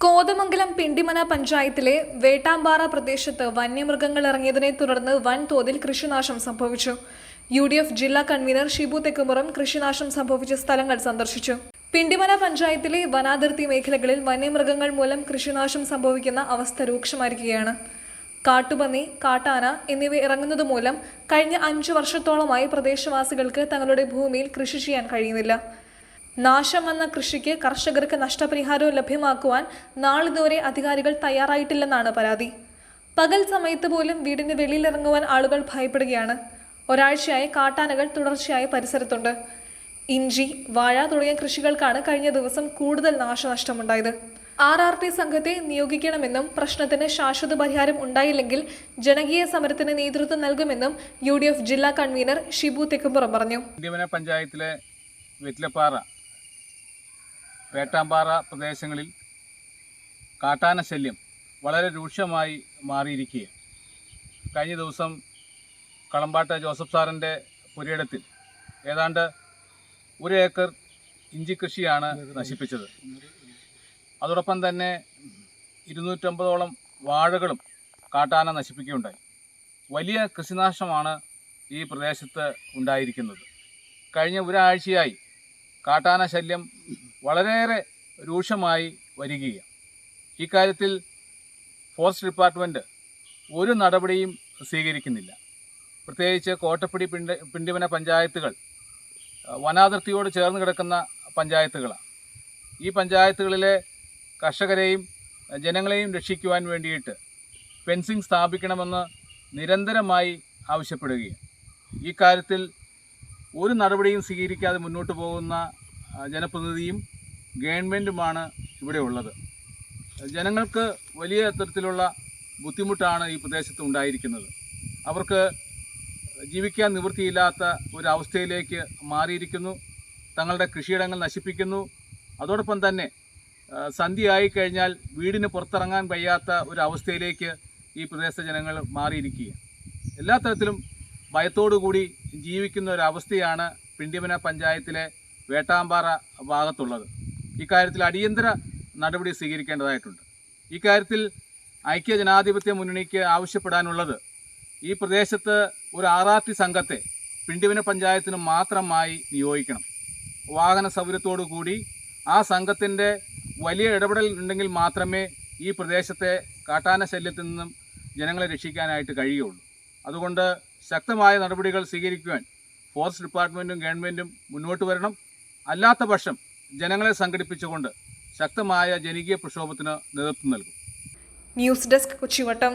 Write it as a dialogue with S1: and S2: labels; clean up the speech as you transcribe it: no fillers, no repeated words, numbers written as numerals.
S1: കോതമംഗലം പിണ്ടിമന പഞ്ചായത്തിലെ വേട്ടാമ്പാറ പ്രദേശത്ത് വന്യമൃഗങ്ങൾ ഇറങ്ങിയതിനെ തുടർന്ന് വൻതോതിൽ കൃഷിനാശം സംഭവിച്ചു. UDF ജില്ലാ കൺവീനർ ഷിബു തെക്കുമുറം കൃഷിനാശം സംഭവിച്ച സ്ഥലങ്ങൾ സന്ദർശിച്ചു. പിണ്ടിമന പഞ്ചായത്തിലെ വനാതിർത്തി മേഖലകളിൽ വന്യമൃഗങ്ങൾ മൂലം കൃഷിനാശം സംഭവിക്കുന്ന അവസ്ഥ രൂക്ഷമായിരിക്കുകയാണ്. കാട്ടുപന്നി, കാട്ടാന എന്നിവ ഇറങ്ങുന്നതുമൂലം കഴിഞ്ഞ 5 വർഷത്തോളമായി പ്രദേശവാസികൾക്ക് തങ്ങളുടെ ഭൂമിയിൽ കൃഷി ചെയ്യാൻ കഴിയുന്നില്ല. നാശം വന്ന കൃഷിക്ക് കർഷകർക്ക് നഷ്ടപരിഹാരവും ലഭ്യമാക്കുവാൻ നാളിതുവരെ അധികാരികൾ തയ്യാറായിട്ടില്ലെന്നാണ് പരാതി. പകൽ സമയത്ത് പോലും വീടിന് വെളിയിലിറങ്ങുവാൻ ആളുകൾ ഭയപ്പെടുകയാണ്. ഒരാഴ്ചയായി കാട്ടാനകൾ തുടർച്ചയായി പരിസരത്തുണ്ട്. ഇഞ്ചി, വാഴ തുടങ്ങിയ കൃഷികൾക്കാണ് കഴിഞ്ഞ ദിവസം കൂടുതൽ നാശനഷ്ടമുണ്ടായത്. RRT സംഘത്തെ നിയോഗിക്കണമെന്നും പ്രശ്നത്തിന് ശാശ്വത പരിഹാരം ഉണ്ടായില്ലെങ്കിൽ ജനകീയ സമരത്തിന് നേതൃത്വം നൽകുമെന്നും UDF ജില്ലാ കൺവീനർ ഷിബു തെക്കുമുറം പറഞ്ഞു.
S2: പഞ്ചായത്തിലെ വെറ്റിലപ്പാറ, വേട്ടാമ്പാറ പ്രദേശങ്ങളിൽ കാട്ടാന ശല്യം വളരെ രൂക്ഷമായി മാറിയിരിക്കുകയാണ്. കഴിഞ്ഞ ദിവസം കളമ്പാട്ട് ജോസഫ് സാറിൻ്റെ പുരയിടത്തിൽ ഏതാണ്ട് 1 ഏക്കർ ഇഞ്ചി കൃഷിയാണ് നശിപ്പിച്ചത്. അതോടൊപ്പം തന്നെ 250ഓളം വാഴകളും കാട്ടാന നശിപ്പിക്കുകയുണ്ടായി. വലിയ കൃഷിനാശമാണ് ഈ പ്രദേശത്ത് ഉണ്ടായിരിക്കുന്നത്. കഴിഞ്ഞ ഒരാഴ്ചയായി കാട്ടാന ശല്യം വളരെയേറെ രൂക്ഷമായി വരികയാണ്. ഇക്കാര്യത്തിൽ ഫോറസ്റ്റ് ഡിപ്പാർട്ട്മെൻറ്റ് ഒരു നടപടിയും സ്വീകരിക്കുന്നില്ല. പ്രത്യേകിച്ച് കോട്ടപ്പടി, പിണ്ടിമന പഞ്ചായത്തുകൾ വനാതിർത്തിയോട് ചേർന്ന് കിടക്കുന്ന പഞ്ചായത്തുകളാണ്. ഈ പഞ്ചായത്തുകളിലെ കർഷകരെയും ജനങ്ങളെയും രക്ഷിക്കുവാൻ വേണ്ടിയിട്ട് ഫെൻസിംഗ് സ്ഥാപിക്കണമെന്ന് നിരന്തരമായി ആവശ്യപ്പെടുകയാണ്. ഈ കാര്യത്തിൽ ഒരു നടപടിയും സ്വീകരിക്കാതെ മുന്നോട്ട് പോകുന്ന ജനപ്രതിനിധിയും ഗവൺമെൻറ്റുമാണ് ഇവിടെ ഉള്ളത്. ജനങ്ങൾക്ക് വലിയ തരത്തിലുള്ള ബുദ്ധിമുട്ടാണ് ഈ പ്രദേശത്ത് ഉണ്ടായിരിക്കുന്നത്. അവർക്ക് ജീവിക്കാൻ നിവൃത്തിയില്ലാത്ത ഒരവസ്ഥയിലേക്ക് മാറിയിരിക്കുന്നു. തങ്ങളുടെ കൃഷിയിടങ്ങൾ നശിപ്പിക്കുന്നു. അതോടൊപ്പം തന്നെ സന്ധ്യയായി കഴിഞ്ഞാൽ വീടിന് പുറത്തിറങ്ങാൻ വയ്യാത്ത ഒരവസ്ഥയിലേക്ക് ഈ പ്രദേശത്തെ ജനങ്ങൾ മാറിയിരിക്കുകയാണ്. എല്ലാ തരത്തിലും ഭയത്തോടുകൂടി ജീവിക്കുന്ന ഒരവസ്ഥയാണ് പിണ്ടിമന പഞ്ചായത്തിലെ വേട്ടാമ്പാറ ഭാഗത്തുള്ളത്. ഇക്കാര്യത്തിൽ അടിയന്തര നടപടി സ്വീകരിക്കേണ്ടതായിട്ടുണ്ട്. ഇക്കാര്യത്തിൽ ഐക്യ ജനാധിപത്യ മുന്നണിക്ക് ആവശ്യപ്പെടാനുള്ളത്, ഈ പ്രദേശത്ത് ഒരു RRT സംഘത്തെ പിണ്ടിമന പഞ്ചായത്തിന് മാത്രമായി നിയോഗിക്കണം. വാഹന സൗകര്യത്തോടു കൂടി ആ സംഘത്തിൻ്റെ വലിയ ഇടപെടൽ ഉണ്ടെങ്കിൽ മാത്രമേ ഈ പ്രദേശത്തെ കാട്ടാന ശല്യത്തിൽ നിന്നും ജനങ്ങളെ രക്ഷിക്കാനായിട്ട് കഴിയുകയുള്ളൂ. അതുകൊണ്ട് ശക്തമായ നടപടികൾ സ്വീകരിക്കുവാൻ ഫോറസ്റ്റ് ഡിപ്പാർട്ട്മെൻറ്റും ഗവൺമെൻറ്റും മുന്നോട്ട് വരണം. അല്ലാത്ത പക്ഷം ജനങ്ങളെ സംഘടിപ്പിച്ചുകൊണ്ട് ശക്തമായ ജനകീയ പ്രക്ഷോഭത്തിന് നേതൃത്വം നൽകും.
S1: News desk, കൊച്ചിവട്ടം.